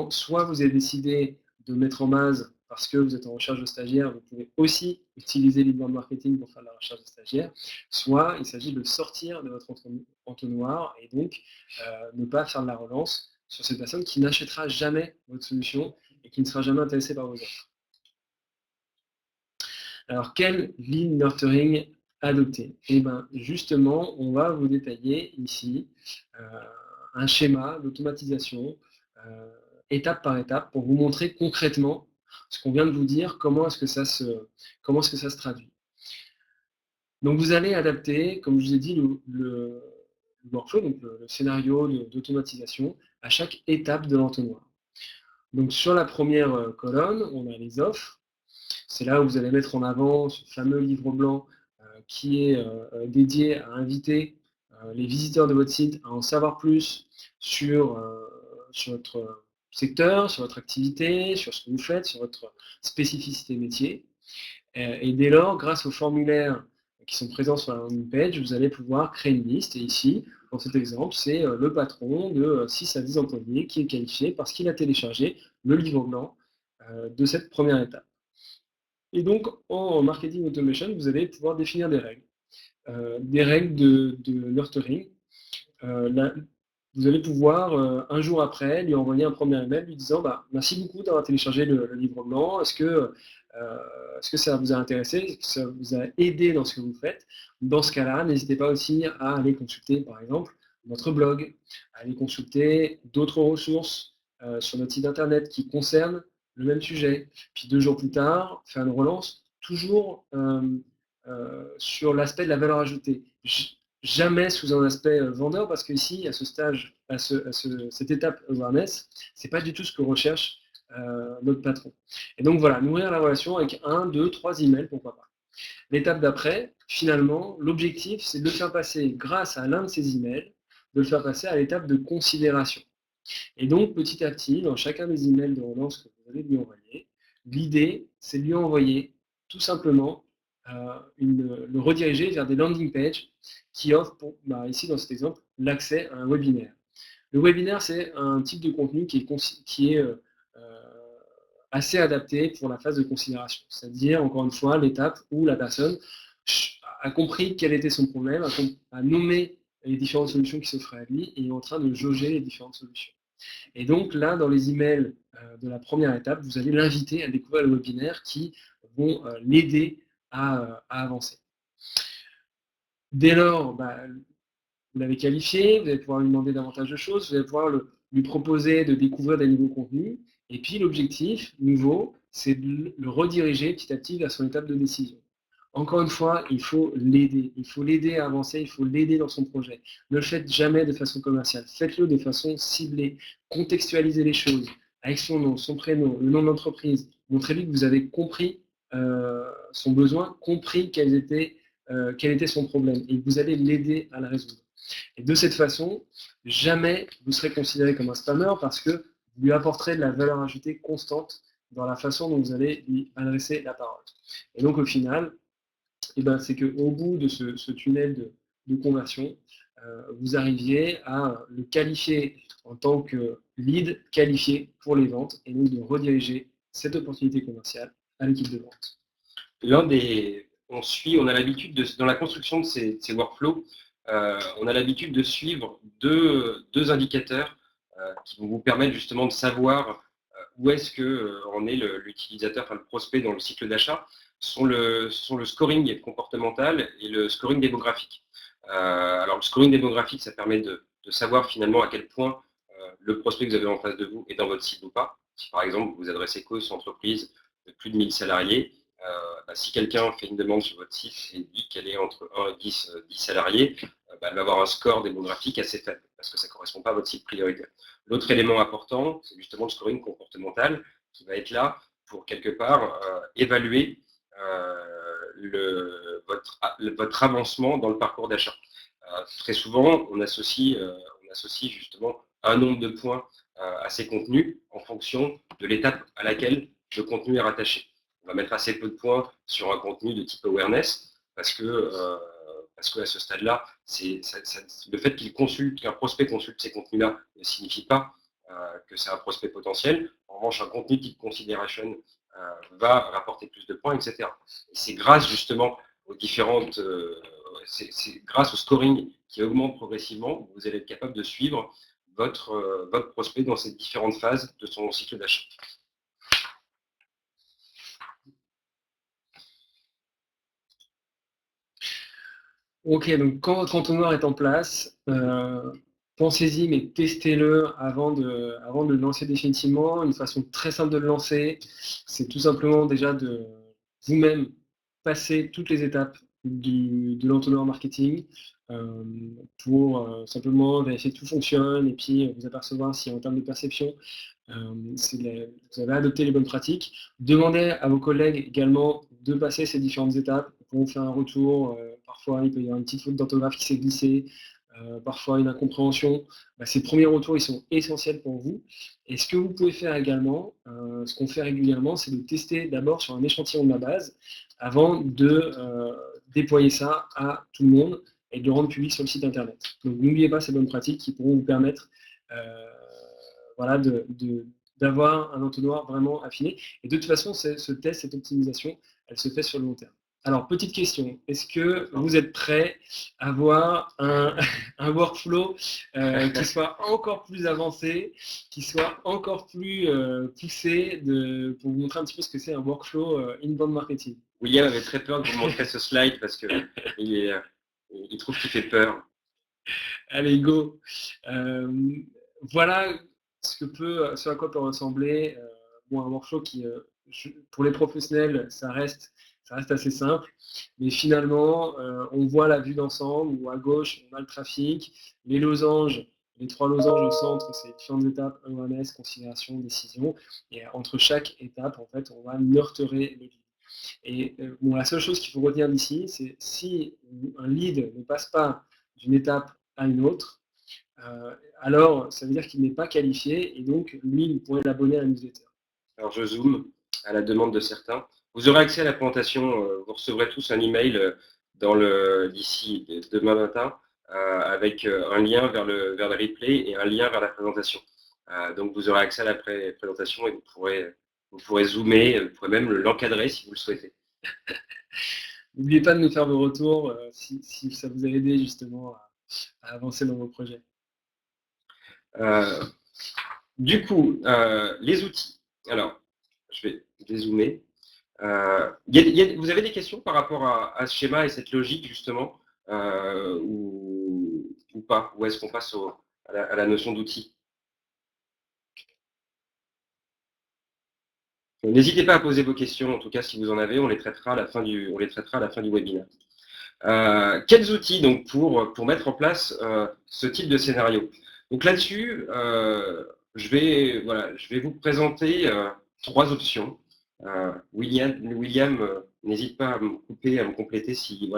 Speaker 2: soit vous avez décidé de mettre en base parce que vous êtes en recherche de stagiaires, vous pouvez aussi utiliser l'inbound marketing pour faire de la recherche de stagiaires, soit il s'agit de sortir de votre entonnoir et donc ne pas faire de la relance sur cette personne qui n'achètera jamais votre solution et qui ne sera jamais intéressée par vos offres. Alors, quel lead nurturing adopter? Eh bien, justement, on va vous détailler ici un schéma d'automatisation étape par étape pour vous montrer concrètement ce qu'on vient de vous dire, comment est-ce que ça se traduit. Donc vous allez adapter, comme je vous ai dit, le workflow, donc le scénario d'automatisation, à chaque étape de l'entonnoir. Donc sur la première colonne, on a les offres. C'est là où vous allez mettre en avant ce fameux livre blanc qui est dédié à inviter les visiteurs de votre site à en savoir plus sur votre secteur, sur votre activité, sur ce que vous faites, sur votre spécificité métier. Et dès lors, grâce aux formulaires qui sont présents sur la landing page, vous allez pouvoir créer une liste. Et ici, dans cet exemple, c'est le patron de 6 à 10 employés qui est qualifié parce qu'il a téléchargé le livre blanc de cette première étape. Et donc, en marketing automation, vous allez pouvoir définir des règles de nurturing. Là, vous allez pouvoir, un jour après, lui envoyer un premier email lui disant merci beaucoup d'avoir téléchargé le livre blanc, est-ce que ça vous a intéressé, est-ce que ça vous a aidé dans ce que vous faites? Dans ce cas-là, n'hésitez pas aussi à aller consulter, par exemple, notre blog, à aller consulter d'autres ressources sur notre site internet qui concernent le même sujet. Puis 2 jours plus tard, faire une relance, toujours sur l'aspect de la valeur ajoutée. Jamais sous un aspect vendeur, parce qu'ici, à ce stage, cette étape awareness, c'est pas du tout ce que recherche notre patron. Et donc voilà, nourrir la relation avec 1, 2, 3 emails, pourquoi pas. L'étape d'après, finalement, l'objectif, c'est de le faire passer, grâce à l'un de ces emails, de le faire passer à l'étape de considération. Et donc, petit à petit, dans chacun des emails de relance que vous allez lui envoyer, l'idée, c'est de lui envoyer tout simplement le rediriger vers des landing pages qui offrent, ici dans cet exemple, l'accès à un webinaire. Le webinaire, c'est un type de contenu qui est assez adapté pour la phase de considération. C'est-à-dire, encore une fois, l'étape où la personne a compris quel était son problème, a nommé les différentes solutions qui s'offraient à lui et est en train de jauger les différentes solutions. Et donc là, dans les emails de la première étape, vous allez l'inviter à découvrir le webinaire qui vont l'aider à avancer. Dès lors, vous l'avez qualifié, vous allez pouvoir lui demander davantage de choses, vous allez pouvoir lui proposer de découvrir des nouveaux contenus. Et puis l'objectif nouveau, c'est de le rediriger petit à petit vers son étape de décision. Encore une fois, il faut l'aider. Il faut l'aider à avancer, il faut l'aider dans son projet. Ne le faites jamais de façon commerciale. Faites-le de façon ciblée. Contextualisez les choses avec son nom, son prénom, le nom de l'entreprise. Montrez-lui que vous avez compris son besoin, compris quel était son problème et que vous allez l'aider à le résoudre. Et de cette façon, jamais vous serez considéré comme un spammer parce que vous lui apporterez de la valeur ajoutée constante dans la façon dont vous allez lui adresser la parole. Et donc au final, c'est qu'au bout de ce tunnel de conversion, vous arriviez à le qualifier en tant que lead qualifié pour les ventes et donc de rediriger cette opportunité commerciale à l'équipe de vente.
Speaker 1: On a l'habitude, dans la construction de ces workflows, on a l'habitude de suivre deux indicateurs qui vont vous permettre justement de savoir où est-ce que en est l'utilisateur, enfin le prospect dans le cycle d'achat, sont le scoring comportemental et le scoring démographique. Alors le scoring démographique, ça permet de savoir finalement à quel point le prospect que vous avez en face de vous est dans votre cible ou pas. Si par exemple vous vous adressez qu'aux entreprises de plus de 1000 salariés, si quelqu'un fait une demande sur votre site et dit qu'elle est entre 1 et 10 salariés, elle va avoir un score démographique assez faible parce que ça ne correspond pas à votre cible prioritaire. L'autre élément important, c'est justement le scoring comportemental qui va être là pour quelque part évaluer votre avancement dans le parcours d'achat. Très souvent, on associe justement un nombre de points à ces contenus en fonction de l'étape à laquelle le contenu est rattaché. On va mettre assez peu de points sur un contenu de type awareness parce que à ce stade-là, le fait qu'un prospect consulte ces contenus-là ne signifie pas que c'est un prospect potentiel. En revanche, un contenu type consideration va rapporter plus de points, etc. Et c'est grâce justement aux différentes, c'est grâce au scoring qui augmente progressivement, que vous allez être capable de suivre votre prospect dans ces différentes phases de son cycle d'achat.
Speaker 2: Ok, donc quand votre entonnoir est en place, pensez-y, mais testez-le avant de le lancer définitivement. Une façon très simple de le lancer, c'est tout simplement déjà de vous-même passer toutes les étapes de l'entonnoir marketing pour simplement vérifier que tout fonctionne et puis vous apercevoir si en termes de perception, vous avez adopté les bonnes pratiques. Demandez à vos collègues également de passer ces différentes étapes pour vous faire un retour. Parfois, il peut y avoir une petite faute d'orthographe qui s'est glissée, parfois une incompréhension. Ces premiers retours, ils sont essentiels pour vous. Et ce que vous pouvez faire également, ce qu'on fait régulièrement, c'est de tester d'abord sur un échantillon de la base avant de déployer ça à tout le monde et de le rendre public sur le site internet. Donc n'oubliez pas ces bonnes pratiques qui pourront vous permettre voilà, d'avoir un entonnoir vraiment affiné. Et de toute façon, ce test, cette optimisation, elle se fait sur le long terme. Alors, petite question, est-ce que vous êtes prêt à avoir un workflow qui soit encore plus avancé, qui soit encore plus poussé pour vous montrer un petit peu ce que c'est un workflow inbound marketing?
Speaker 1: William avait très peur de vous montrer ce slide parce qu'il il trouve qu'il fait peur.
Speaker 2: Allez, go. Voilà ce à quoi peut ressembler un workflow qui, pour les professionnels, ça reste assez simple. Mais finalement, on voit la vue d'ensemble où à gauche, on a le trafic, les losanges, les 3 losanges au centre, c'est les différentes étapes, awareness, considération, décision. Et entre chaque étape, en fait, on va nurturer le lead. Et la seule chose qu'il faut retenir d'ici, c'est si un lead ne passe pas d'une étape à une autre, alors ça veut dire qu'il n'est pas qualifié et donc lui, il pourrait l'abonner à la newsletter.
Speaker 1: Alors je zoome à la demande de certains. Vous aurez accès à la présentation, vous recevrez tous un email d'ici demain matin avec un lien vers le replay et un lien vers la présentation. Donc vous aurez accès à la présentation et vous pourrez zoomer, vous pourrez même l'encadrer si vous le souhaitez.
Speaker 2: N'oubliez pas de nous faire vos retours si ça vous a aidé justement à avancer dans vos projets.
Speaker 1: Du coup, les outils. Alors, je vais dézoomer. Vous avez des questions par rapport à ce schéma et cette logique justement ou pas? Ou est-ce qu'on passe à la notion d'outil? N'hésitez pas à poser vos questions, en tout cas si vous en avez, on les traitera à la fin du webinaire. Quels outils donc pour mettre en place ce type de scénario? Donc là-dessus, je vais vous présenter 3 options. William, n'hésite pas à me couper, à me compléter si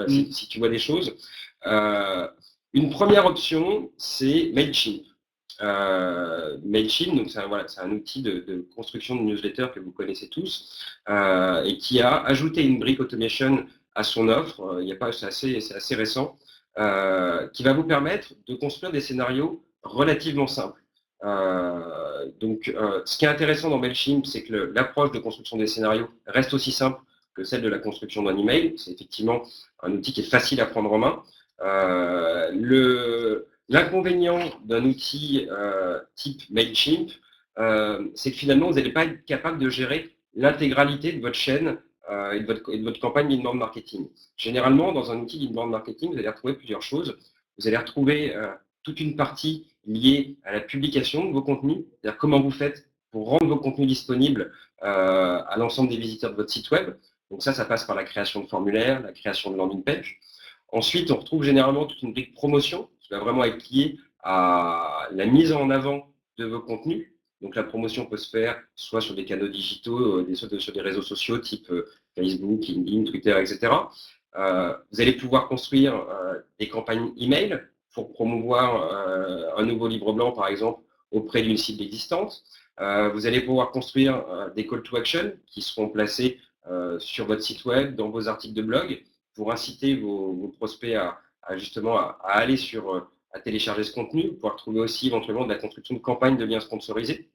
Speaker 1: tu vois des choses. Une première option, c'est Mailchimp. Mailchimp, donc c'est un outil de construction de newsletter que vous connaissez tous et qui a ajouté une brique automation à son offre. C'est assez récent, qui va vous permettre de construire des scénarios relativement simples. Ce qui est intéressant dans Mailchimp, c'est que l'approche de construction des scénarios reste aussi simple que celle de la construction d'un email. C'est effectivement un outil qui est facile à prendre en main. L'inconvénient d'un outil type Mailchimp, c'est que finalement, vous n'allez pas être capable de gérer l'intégralité de votre chaîne et de votre campagne d'inbound marketing. Généralement, dans un outil d'inbound marketing, vous allez retrouver plusieurs choses. Vous allez retrouver toute une partie liée à la publication de vos contenus, c'est-à-dire comment vous faites pour rendre vos contenus disponibles à l'ensemble des visiteurs de votre site web. Donc ça passe par la création de formulaires, la création de landing page. Ensuite, on retrouve généralement toute une brique promotion qui va vraiment être liée à la mise en avant de vos contenus. Donc la promotion peut se faire soit sur des canaux digitaux, soit sur des réseaux sociaux type Facebook, LinkedIn, Twitter, etc. Vous allez pouvoir construire des campagnes email pour promouvoir un nouveau livre blanc, par exemple, auprès d'une cible existante. Vous allez pouvoir construire des call to action qui seront placés sur votre site web, dans vos articles de blog, pour inciter vos prospects à aller à télécharger ce contenu, pouvoir trouver aussi éventuellement de la construction de campagnes de liens sponsorisés.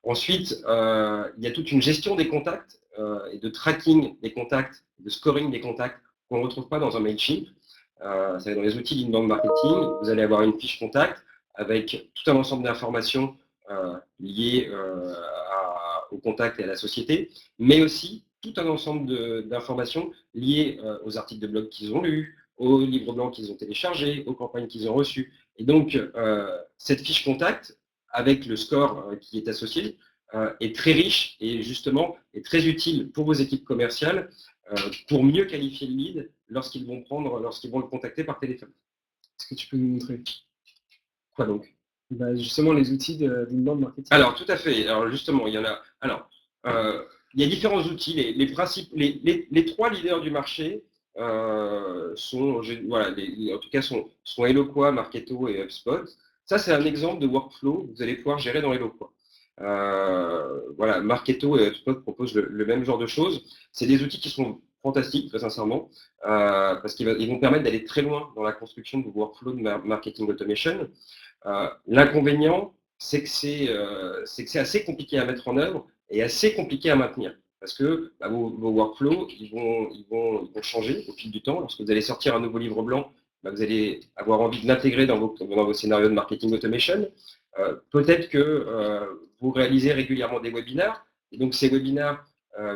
Speaker 1: Ensuite, il y a toute une gestion des contacts et de tracking des contacts, de scoring des contacts qu'on ne retrouve pas dans un Mailchimp. Dans les outils d'inbound marketing, vous allez avoir une fiche contact avec tout un ensemble d'informations liées au contact et à la société, mais aussi tout un ensemble d'informations liées aux articles de blog qu'ils ont lus, aux livres blancs qu'ils ont téléchargés, aux campagnes qu'ils ont reçues. Et donc, cette fiche contact, avec le score qui est associé, est très riche et justement est très utile pour vos équipes commerciales pour mieux qualifier le lead lorsqu'ils vont le contacter par téléphone.
Speaker 2: Est-ce que tu peux nous montrer?
Speaker 1: Quoi donc?
Speaker 2: Bah, justement, les outils d'inbound marketing.
Speaker 1: Alors, tout à fait. Alors, justement, il y en a. Alors, il y a différents outils. Les trois leaders du marché sont, voilà, en tout cas, sont Eloqua, Marketo et HubSpot. Ça, c'est un exemple de workflow que vous allez pouvoir gérer dans Eloqua. Voilà, Marketo et HubSpot proposent le même genre de choses. C'est des outils qui sont fantastiques, très sincèrement, parce qu'ils vont permettre d'aller très loin dans la construction de vos workflows de marketing automation. L'inconvénient, c'est que c'est assez compliqué à mettre en œuvre et assez compliqué à maintenir. Parce que bah, vos workflows, ils vont changer au fil du temps. Lorsque vous allez sortir un nouveau livre blanc, bah, vous allez avoir envie de l'intégrer dans vos scénarios de marketing automation. Peut-être que vous réalisez régulièrement des webinars. Et donc, ces webinars,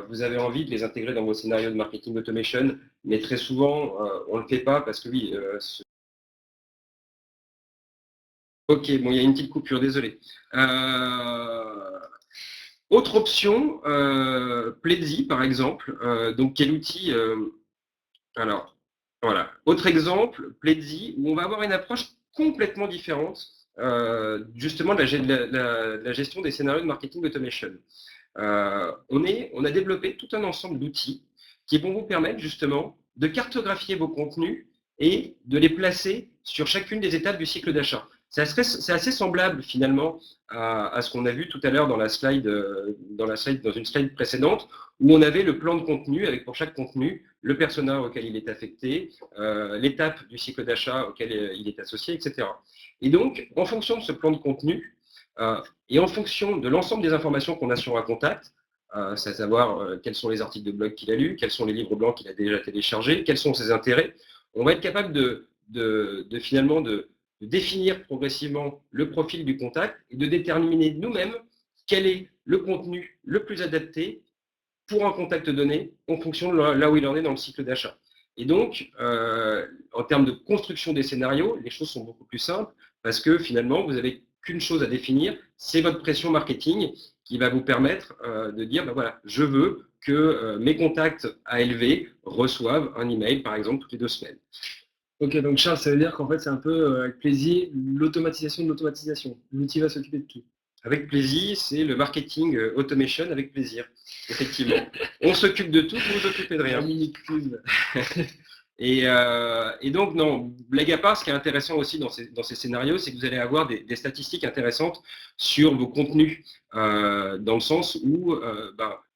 Speaker 1: vous avez envie de les intégrer dans vos scénarios de marketing automation. Mais très souvent, on ne le fait pas parce que oui, ok, bon, il y a une petite coupure, désolé. Autre option, Pledzi, par exemple, donc quel outil alors, voilà. Autre exemple, Pledzi, où on va avoir une approche complètement différente, justement, de la gestion des scénarios de marketing automation. On a développé tout un ensemble d'outils qui vont vous permettre, justement, de cartographier vos contenus et de les placer sur chacune des étapes du cycle d'achat. C'est assez semblable finalement à ce qu'on a vu tout à l'heure dans une slide précédente, où on avait le plan de contenu avec pour chaque contenu le persona auquel il est affecté, l'étape du cycle d'achat auquel il est associé, etc. Et donc, en fonction de ce plan de contenu et en fonction de l'ensemble des informations qu'on a sur un contact, c'est à savoir quels sont les articles de blog qu'il a lus, quels sont les livres blancs qu'il a déjà téléchargés, quels sont ses intérêts, on va être capable finalement de définir progressivement le profil du contact et de déterminer nous-mêmes quel est le contenu le plus adapté pour un contact donné en fonction de là où il en est dans le cycle d'achat. Et donc, en termes de construction des scénarios, les choses sont beaucoup plus simples parce que finalement, vous n'avez qu'une chose à définir, c'est votre pression marketing qui va vous permettre de dire, ben voilà, je veux que mes contacts ALV reçoivent un email, par exemple, toutes les 2 semaines.
Speaker 2: Ok, donc Charles, ça veut dire qu'en fait, c'est un peu avec plaisir l'automatisation de l'automatisation. L'outil va s'occuper de tout.
Speaker 1: Avec plaisir, c'est le marketing automation avec plaisir, effectivement. On s'occupe de tout, vous vous occupez de rien. Et donc, non, blague à part, ce qui est intéressant aussi dans ces scénarios, c'est que vous allez avoir des statistiques intéressantes sur vos contenus, dans le sens où,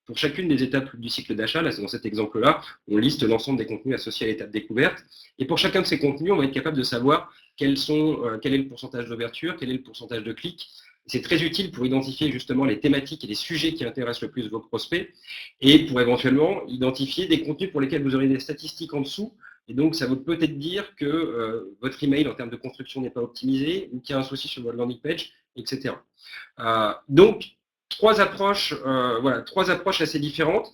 Speaker 1: pour chacune des étapes du cycle d'achat, là, c'est dans cet exemple-là, on liste l'ensemble des contenus associés à l'étape découverte. Et pour chacun de ces contenus, on va être capable de savoir quel est le pourcentage d'ouverture, quel est le pourcentage de clics. C'est très utile pour identifier justement les thématiques et les sujets qui intéressent le plus vos prospects et pour éventuellement identifier des contenus pour lesquels vous aurez des statistiques en dessous. Et donc, ça veut peut-être dire que votre email en termes de construction n'est pas optimisé ou qu'il y a un souci sur votre landing page, etc. Donc, trois approches assez différentes.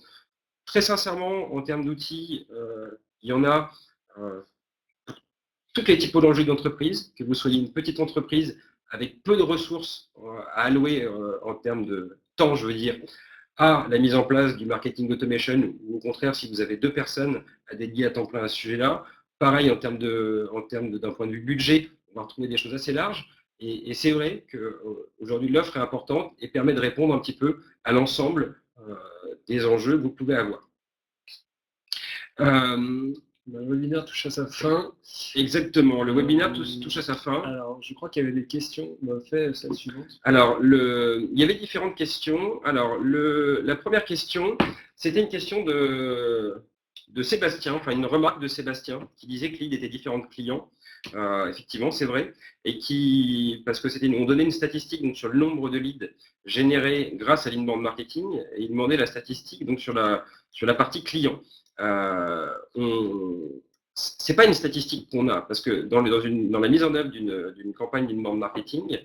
Speaker 1: Très sincèrement, en termes d'outils, il y en a pour toutes les typologies d'entreprises, que vous soyez une petite entreprise avec peu de ressources à allouer en termes de temps, je veux dire, à la mise en place du marketing automation, ou au contraire, si vous avez 2 personnes à dédier à temps plein à ce sujet-là. Pareil, d'un point de vue budget, on va retrouver des choses assez larges. Et c'est vrai qu'aujourd'hui, l'offre est importante et permet de répondre un petit peu à l'ensemble des enjeux que vous pouvez avoir.
Speaker 2: Le webinaire touche à sa fin.
Speaker 1: Exactement, le webinaire touche à sa fin.
Speaker 2: Alors, je crois qu'il y avait des questions. On va faire celle suivante.
Speaker 1: Alors, il y avait différentes questions. Alors, la première question, c'était une question de Sébastien, enfin une remarque de Sébastien, qui disait que lead était différent de client. Effectivement, c'est vrai. Et parce que on donnait une statistique donc, sur le nombre de leads générés grâce à l'inbound marketing, et il demandait la statistique donc, sur la partie client. C'est pas une statistique qu'on a, parce que dans la mise en œuvre d'une campagne d'inbound marketing,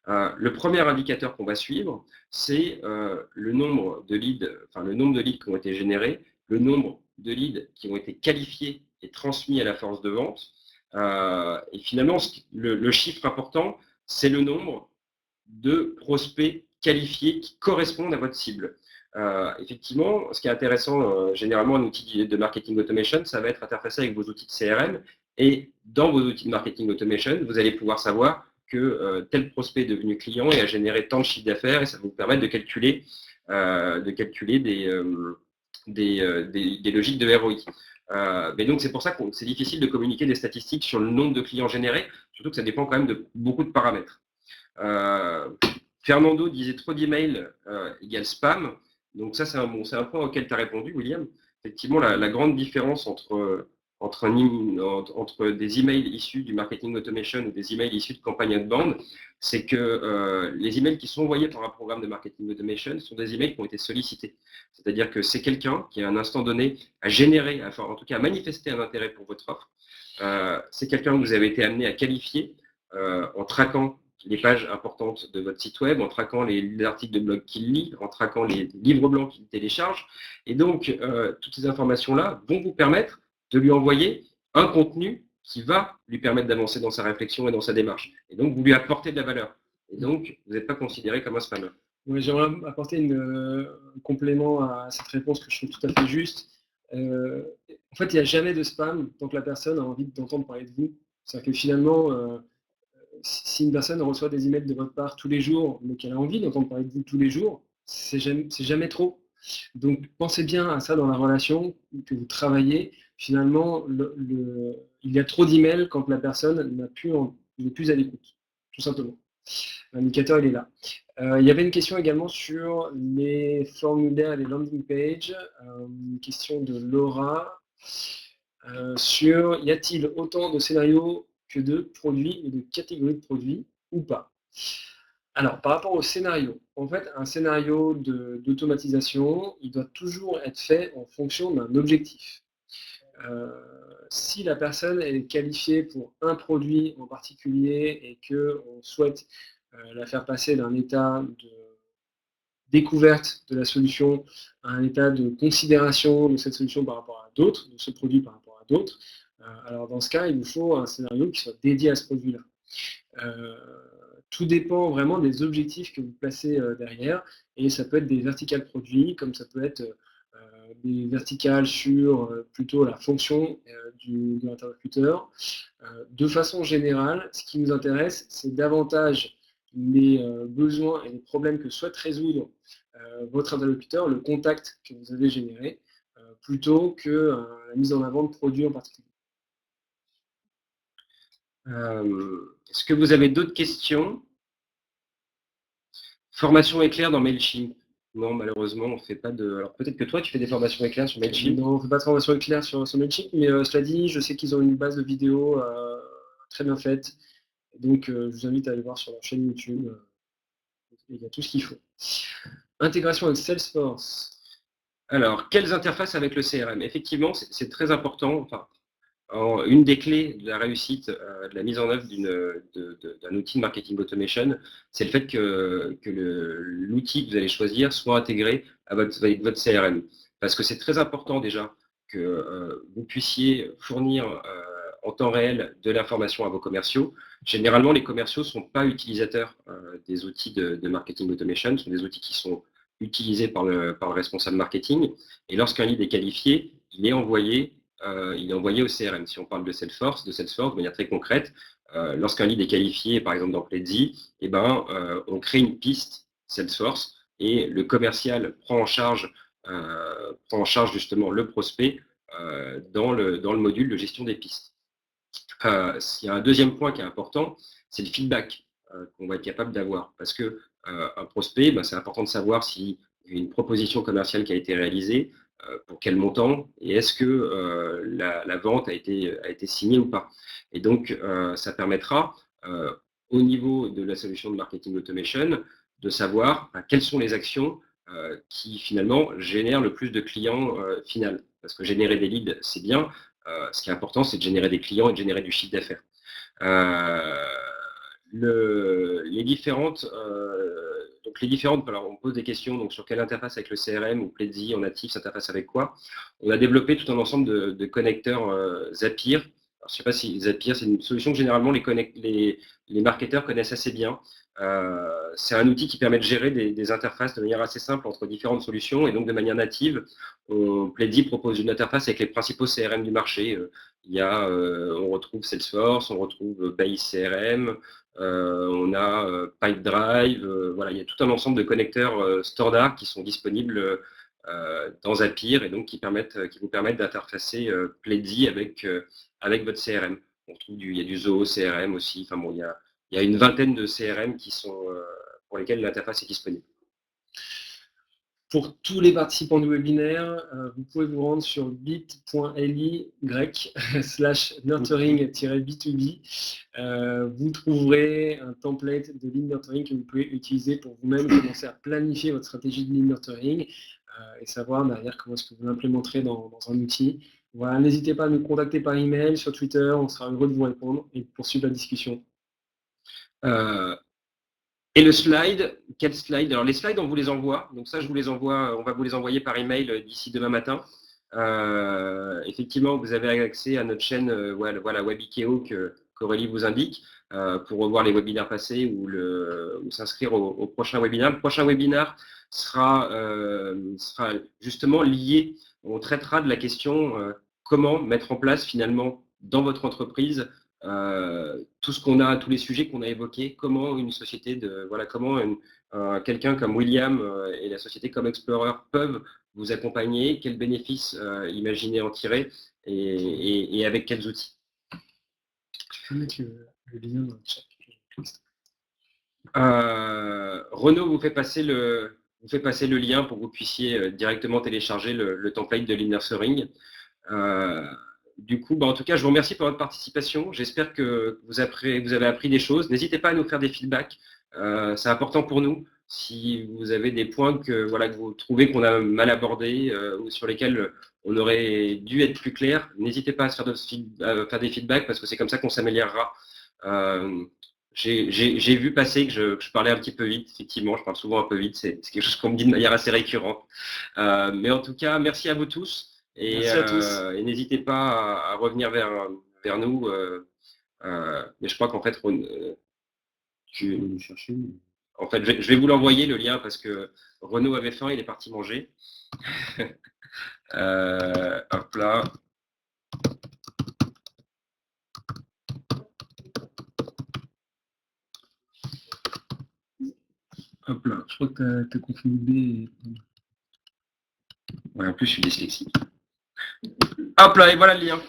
Speaker 1: le premier indicateur qu'on va suivre, c'est le nombre de leads qui ont été générés, le nombre de leads qui ont été qualifiés et transmis à la force de vente. Et finalement, le chiffre important, c'est le nombre de prospects qualifiés qui correspondent à votre cible. Effectivement, ce qui est intéressant, généralement, un outil de marketing automation, ça va être interfacé avec vos outils de CRM. Et dans vos outils de marketing automation, vous allez pouvoir savoir que tel prospect est devenu client et a généré tant de chiffre d'affaires, et ça va vous permettre de calculer des logiques de ROI. Mais donc, c'est pour ça que c'est difficile de communiquer des statistiques sur le nombre de clients générés, surtout que ça dépend quand même de beaucoup de paramètres. Fernando disait trop d'emails égale spam. Donc ça, c'est un point auquel tu as répondu, William. Effectivement, la grande différence entre des emails issus du marketing automation ou des emails issus de campagne outbound, c'est que les emails qui sont envoyés par un programme de marketing automation sont des emails qui ont été sollicités. C'est-à-dire que c'est quelqu'un qui, à un instant donné, a généré, enfin en tout cas a manifesté un intérêt pour votre offre. C'est quelqu'un que vous avez été amené à qualifier en traquant les pages importantes de votre site web, en traquant les articles de blog qu'il lit, en traquant les livres blancs qu'il télécharge. Et donc, toutes ces informations-là vont vous permettre de lui envoyer un contenu qui va lui permettre d'avancer dans sa réflexion et dans sa démarche. Et donc, vous lui apportez de la valeur. Et donc, vous n'êtes pas considéré comme un spammer.
Speaker 2: Ouais, j'aimerais apporter un complément à cette réponse que je trouve tout à fait juste. En fait, il n'y a jamais de spam tant que la personne a envie d'entendre parler de vous. C'est-à-dire que finalement, si une personne reçoit des emails de votre part tous les jours, mais qu'elle a envie d'entendre parler de vous tous les jours, c'est jamais trop. Donc, pensez bien à ça dans la relation que vous travaillez. Finalement, il y a trop d'emails quand la personne n'est plus à l'écoute, tout simplement. L'indicateur, il est là. Il y avait une question également sur les formulaires et les landing pages. Une question de Laura sur y a-t-il autant de scénarios que de produits et de catégories de produits ou pas? Alors, par rapport au scénario, en fait, un scénario d'automatisation, il doit toujours être fait en fonction d'un objectif. Si la personne est qualifiée pour un produit en particulier et qu'on souhaite la faire passer d'un état de découverte de la solution à un état de considération de cette solution par rapport à d'autres, de ce produit par rapport à d'autres, alors dans ce cas, il nous faut un scénario qui soit dédié à ce produit-là. Tout dépend vraiment des objectifs que vous placez derrière, et ça peut être des verticales produits, comme ça peut être des verticales sur plutôt la fonction de l'interlocuteur. De façon générale, ce qui nous intéresse, c'est davantage les besoins et les problèmes que souhaite résoudre votre interlocuteur, le contact que vous avez généré, plutôt que la mise en avant de produits en particulier.
Speaker 1: Est-ce que vous avez d'autres questions? Formation éclair dans MailChimp? Non, malheureusement, on ne fait pas de... Alors peut-être que toi, tu fais des formations éclairs sur MailChimp?
Speaker 2: Non, on ne fait pas de formation éclair sur MailChimp, mais cela dit, je sais qu'ils ont une base de vidéos très bien faite. Donc, je vous invite à aller voir sur leur chaîne YouTube. Il y a tout ce qu'il faut. Intégration avec Salesforce.
Speaker 1: Alors, quelles interfaces avec le CRM? Effectivement, c'est très important. Enfin, une des clés de la réussite de la mise en œuvre d'un outil de marketing automation, c'est le fait que l'outil que vous allez choisir soit intégré avec votre CRM. Parce que c'est très important déjà que vous puissiez fournir en temps réel de l'information à vos commerciaux. Généralement, les commerciaux ne sont pas utilisateurs des outils de marketing automation, ce sont des outils qui sont utilisés par le responsable marketing. Et lorsqu'un lead est qualifié, il est envoyé au CRM. Si on parle de Salesforce de manière très concrète, lorsqu'un lead est qualifié, par exemple dans Pledzi, on crée une piste Salesforce et le commercial prend en charge justement le prospect dans le module de gestion des pistes. Il y a un deuxième point qui est important, c'est le feedback qu'on va être capable d'avoir. Parce que un prospect, c'est important de savoir s'il y a une proposition commerciale qui a été réalisée, pour quel montant, et est-ce que la vente a été signée ou pas. Et donc, ça permettra, au niveau de la solution de marketing automation, de savoir quelles sont les actions qui finalement génèrent le plus de clients final. Parce que générer des leads, c'est bien. Ce qui est important, c'est de générer des clients et de générer du chiffre d'affaires. Les différentes, alors on pose des questions donc sur quelle interface avec le CRM ou Pledzi en natif, s'interface avec quoi. On a développé tout un ensemble de connecteurs Zapier. Alors, je ne sais pas si Zapier, c'est une solution que généralement les marketeurs connaissent assez bien. C'est un outil qui permet de gérer des interfaces de manière assez simple entre différentes solutions et donc de manière native. Pleddy propose une interface avec les principaux CRM du marché. On retrouve Salesforce, on retrouve Base CRM, on a Pipedrive. Voilà, il y a tout un ensemble de connecteurs standards qui sont disponibles dans Zapier et donc qui vous permettent d'interfacer Pleddy avec votre CRM. Il y a du Zoho CRM aussi. Enfin bon, il y a une vingtaine de CRM pour lesquels l'interface est disponible.
Speaker 2: Pour tous les participants du webinaire, vous pouvez vous rendre sur bit.ly/nurturing-b2b. Vous trouverez un template de lead nurturing que vous pouvez utiliser pour vous-même commencer à planifier votre stratégie de lead nurturing et savoir derrière comment est-ce que vous l'implémenterez dans un outil. Voilà, n'hésitez pas à nous contacter par email, sur Twitter, on sera heureux de vous répondre et de poursuivre la discussion.
Speaker 1: Et le slide, quel slide? Alors les slides, on vous les envoie. Donc ça, on va vous les envoyer par email d'ici demain matin. Effectivement, vous avez accès à notre chaîne Webikeo qu'Aurélie vous indique pour revoir les webinaires passés ou s'inscrire au prochain webinaire. Le prochain webinaire sera justement lié. On traitera de la question comment mettre en place finalement dans votre entreprise tout ce qu'on a, tous les sujets qu'on a évoqués, comment une société quelqu'un comme William et la société comme Explorer peuvent vous accompagner, quels bénéfices imaginez en tirer et avec quels outils.
Speaker 2: Je peux mettre le lien dans le chat.
Speaker 1: Renaud vous fait passer le lien pour que vous puissiez directement télécharger le template de Lead Nurturing. Du coup, en tout cas, je vous remercie pour votre participation. J'espère que vous avez appris des choses. N'hésitez pas à nous faire des feedbacks. C'est important pour nous. Si vous avez des points que vous trouvez qu'on a mal abordés ou sur lesquels on aurait dû être plus clair, n'hésitez pas à faire des feedbacks parce que c'est comme ça qu'on s'améliorera. J'ai vu passer que je parlais un petit peu vite. Effectivement, je parle souvent un peu vite. C'est quelque chose qu'on me dit de manière assez récurrente. Mais en tout cas, merci à vous tous. Et n'hésitez pas à revenir vers nous. Mais je crois qu'en fait, je vais vous l'envoyer le lien parce que Renaud avait faim, il est parti manger. Hop là.
Speaker 2: Hop là, je crois que tu as configuré.
Speaker 1: Ouais, en plus, je suis dyslexique. Hop là, et voilà le lien.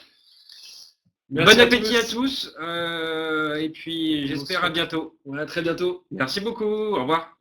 Speaker 1: Merci bon appétit à tous et puis j'espère à bientôt.
Speaker 2: Voilà, très bientôt.
Speaker 1: Merci beaucoup, au revoir.